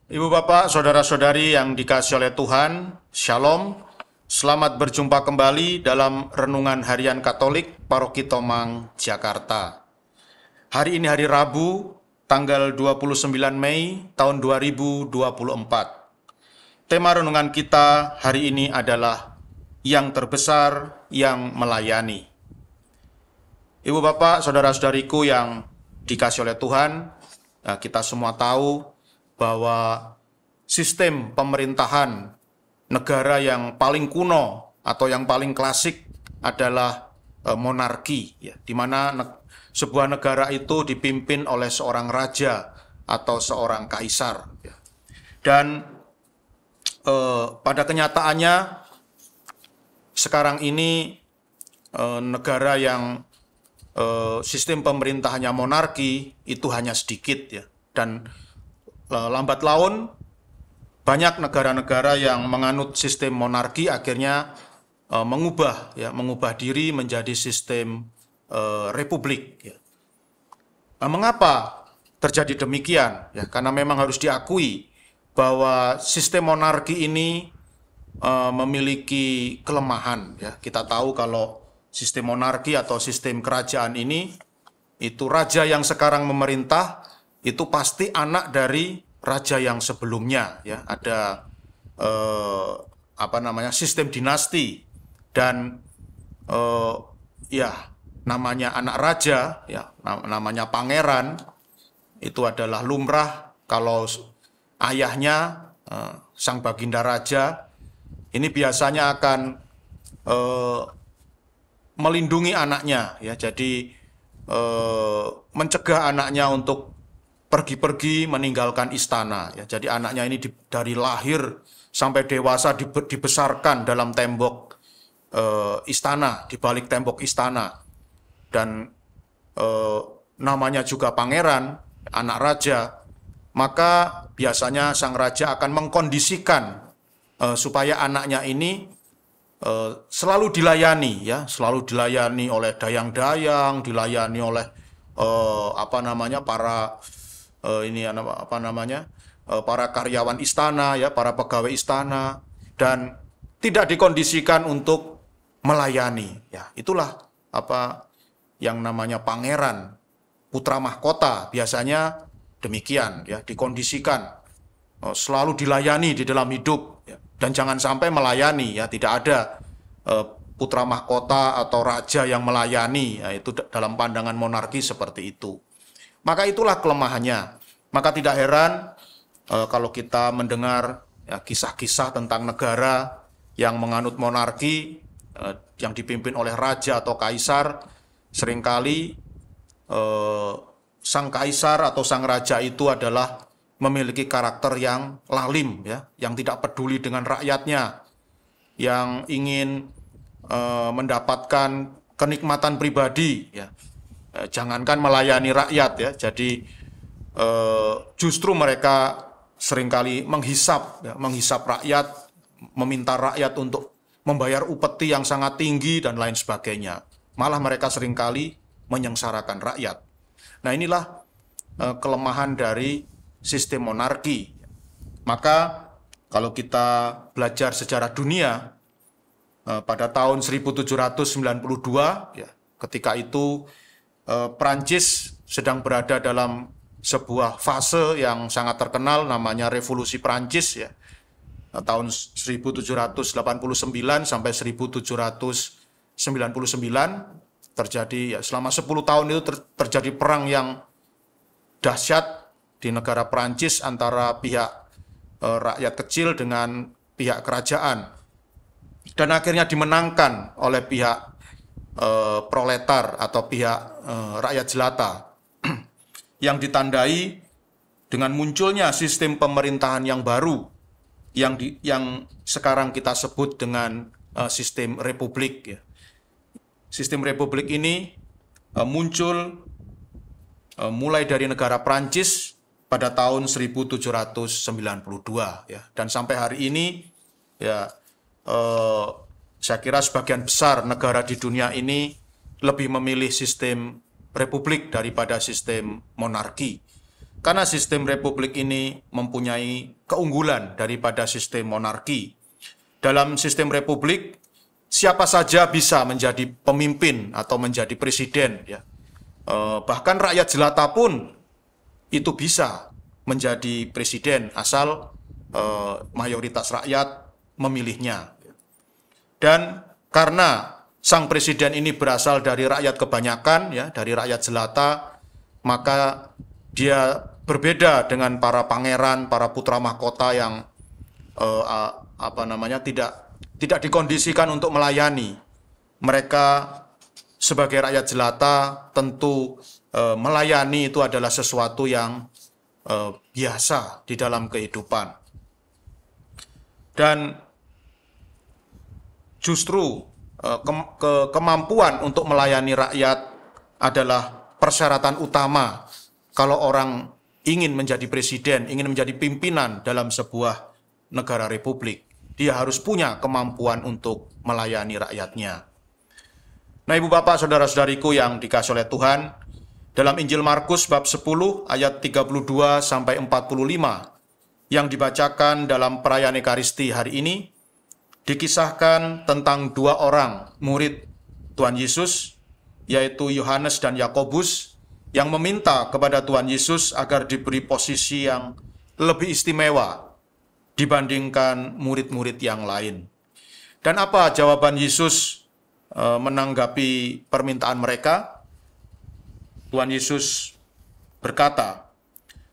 Ibu bapak, saudara-saudari yang dikasihi oleh Tuhan, Shalom. Selamat berjumpa kembali dalam Renungan Harian Katolik Paroki Tomang, Jakarta. Hari ini hari Rabu, tanggal 29 Mei tahun 2024. Tema renungan kita hari ini adalah yang terbesar yang melayani. Ibu bapak, saudara-saudariku yang dikasihi oleh Tuhan, kita semua tahu bahwa sistem pemerintahan negara yang paling kuno atau yang paling klasik adalah monarki, ya, di mana sebuah negara itu dipimpin oleh seorang raja atau seorang kaisar. Ya. Dan pada kenyataannya sekarang ini negara yang sistem pemerintahannya monarki itu hanya sedikit, ya, dan lambat laun banyak negara-negara yang menganut sistem monarki akhirnya mengubah diri menjadi sistem republik. Ya. Mengapa terjadi demikian? Ya, karena memang harus diakui bahwa sistem monarki ini memiliki kelemahan. Ya. Kita tahu kalau sistem monarki atau sistem kerajaan ini, itu raja yang sekarang memerintah itu pasti anak dari raja yang sebelumnya, ya. Ada sistem dinasti dan namanya anak raja, ya, namanya pangeran, itu adalah lumrah. Kalau ayahnya sang baginda raja ini biasanya akan melindungi anaknya, ya. Jadi mencegah anaknya untuk pergi-pergi meninggalkan istana. Ya. Jadi anaknya ini dari lahir sampai dewasa dibesarkan dalam tembok istana, di balik tembok istana. Dan namanya juga pangeran, anak raja, maka biasanya sang raja akan mengkondisikan supaya anaknya ini selalu dilayani, ya, selalu dilayani oleh dayang-dayang, dilayani oleh para karyawan istana, ya, para pegawai istana, dan tidak dikondisikan untuk melayani. Ya, itulah apa yang namanya pangeran, putra mahkota, biasanya demikian, ya, dikondisikan selalu dilayani di dalam hidup, ya, dan jangan sampai melayani, ya, tidak ada putra mahkota atau raja yang melayani, ya, itu dalam pandangan monarki seperti itu. Maka itulah kelemahannya. Maka tidak heran kalau kita mendengar, ya, kisah-kisah tentang negara yang menganut monarki, yang dipimpin oleh raja atau kaisar. Seringkali sang kaisar atau sang raja itu adalah memiliki karakter yang lalim, ya, yang tidak peduli dengan rakyatnya, yang ingin mendapatkan kenikmatan pribadi, ya. Jangankan melayani rakyat, ya. Jadi justru mereka seringkali menghisap rakyat, meminta rakyat untuk membayar upeti yang sangat tinggi dan lain sebagainya. Malah mereka seringkali menyengsarakan rakyat. Nah, inilah kelemahan dari sistem monarki. Maka kalau kita belajar sejarah dunia, pada tahun 1792, ya, ketika itu Prancis sedang berada dalam sebuah fase yang sangat terkenal, namanya Revolusi Prancis, ya. Tahun 1789 sampai 1799 terjadi, ya, selama 10 tahun itu terjadi perang yang dahsyat di negara Prancis antara pihak rakyat kecil dengan pihak kerajaan, dan akhirnya dimenangkan oleh pihak proletar atau pihak rakyat jelata yang ditandai dengan munculnya sistem pemerintahan yang baru yang sekarang kita sebut dengan sistem republik, ya. Sistem republik ini muncul mulai dari negara Prancis pada tahun 1792, ya, dan sampai hari ini, ya, saya kira sebagian besar negara di dunia ini lebih memilih sistem republik daripada sistem monarki. Karena sistem republik ini mempunyai keunggulan daripada sistem monarki. Dalam sistem republik, siapa saja bisa menjadi pemimpin atau menjadi presiden. Ya. Bahkan rakyat jelata pun itu bisa menjadi presiden asal mayoritas rakyat memilihnya. Dan karena sang presiden ini berasal dari rakyat kebanyakan, ya, dari rakyat jelata, maka dia berbeda dengan para pangeran, para putra mahkota yang tidak dikondisikan untuk melayani. Mereka sebagai rakyat jelata tentu melayani itu adalah sesuatu yang biasa di dalam kehidupan. Dan justru kemampuan untuk melayani rakyat adalah persyaratan utama kalau orang ingin menjadi presiden, ingin menjadi pimpinan dalam sebuah negara republik. Dia harus punya kemampuan untuk melayani rakyatnya. Nah, Ibu Bapak, Saudara-saudariku yang dikasihi oleh Tuhan, dalam Injil Markus bab 10 ayat 32 sampai 45 yang dibacakan dalam perayaan Ekaristi hari ini, dikisahkan tentang dua orang murid Tuhan Yesus, yaitu Yohanes dan Yakobus, yang meminta kepada Tuhan Yesus agar diberi posisi yang lebih istimewa dibandingkan murid-murid yang lain. Dan apa jawaban Yesus menanggapi permintaan mereka? Tuhan Yesus berkata,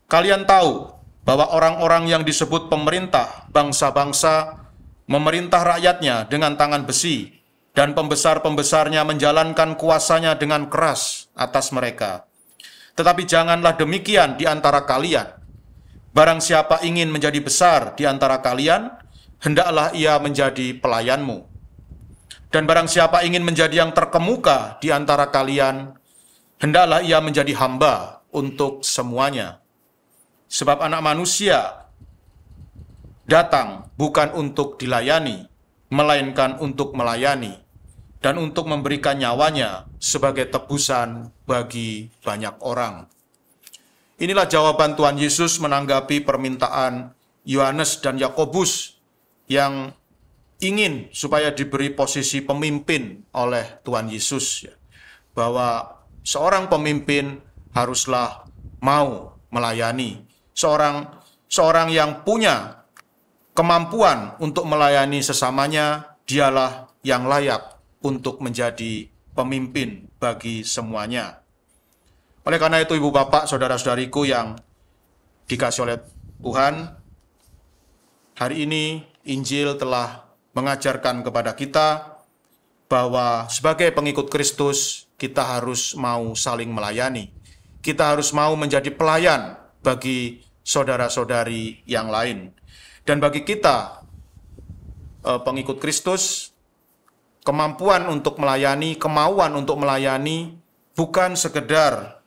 "Kalian tahu bahwa orang-orang yang disebut pemerintah bangsa-bangsa memerintah rakyatnya dengan tangan besi, dan pembesar-pembesarnya menjalankan kuasanya dengan keras atas mereka. Tetapi janganlah demikian di antara kalian. Barang siapa ingin menjadi besar di antara kalian, hendaklah ia menjadi pelayanmu. Dan barang siapa ingin menjadi yang terkemuka di antara kalian, hendaklah ia menjadi hamba untuk semuanya. Sebab Anak Manusia datang bukan untuk dilayani, melainkan untuk melayani, dan untuk memberikan nyawanya sebagai tebusan bagi banyak orang." Inilah jawaban Tuhan Yesus menanggapi permintaan Yohanes dan Yakobus yang ingin supaya diberi posisi pemimpin oleh Tuhan Yesus. Bahwa seorang pemimpin haruslah mau melayani. Seorang yang punya kemampuan untuk melayani sesamanya, dialah yang layak untuk menjadi pemimpin bagi semuanya. Oleh karena itu, Ibu Bapak, Saudara-saudariku yang dikasihi oleh Tuhan, hari ini Injil telah mengajarkan kepada kita bahwa sebagai pengikut Kristus, kita harus mau saling melayani. Kita harus mau menjadi pelayan bagi saudara-saudari yang lain. Dan bagi kita, pengikut Kristus, kemampuan untuk melayani, kemauan untuk melayani bukan sekedar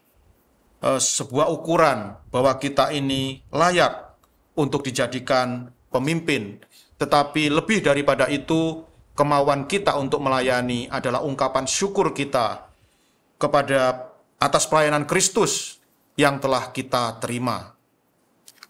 sebuah ukuran bahwa kita ini layak untuk dijadikan pemimpin, tetapi lebih daripada itu, kemauan kita untuk melayani adalah ungkapan syukur kita kepada atas pelayanan Kristus yang telah kita terima.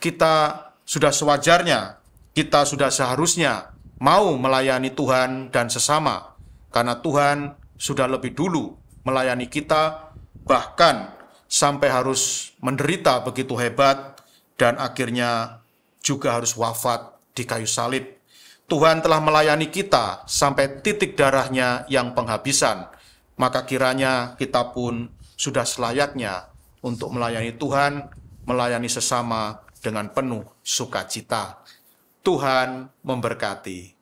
Kita sudah sewajarnya, kita sudah seharusnya mau melayani Tuhan dan sesama, karena Tuhan sudah lebih dulu melayani kita, bahkan sampai harus menderita begitu hebat, dan akhirnya juga harus wafat di kayu salib. Tuhan telah melayani kita sampai titik darahnya yang penghabisan, maka kiranya kita pun sudah selayaknya untuk melayani Tuhan, melayani sesama dengan penuh sukacita. Tuhan memberkati.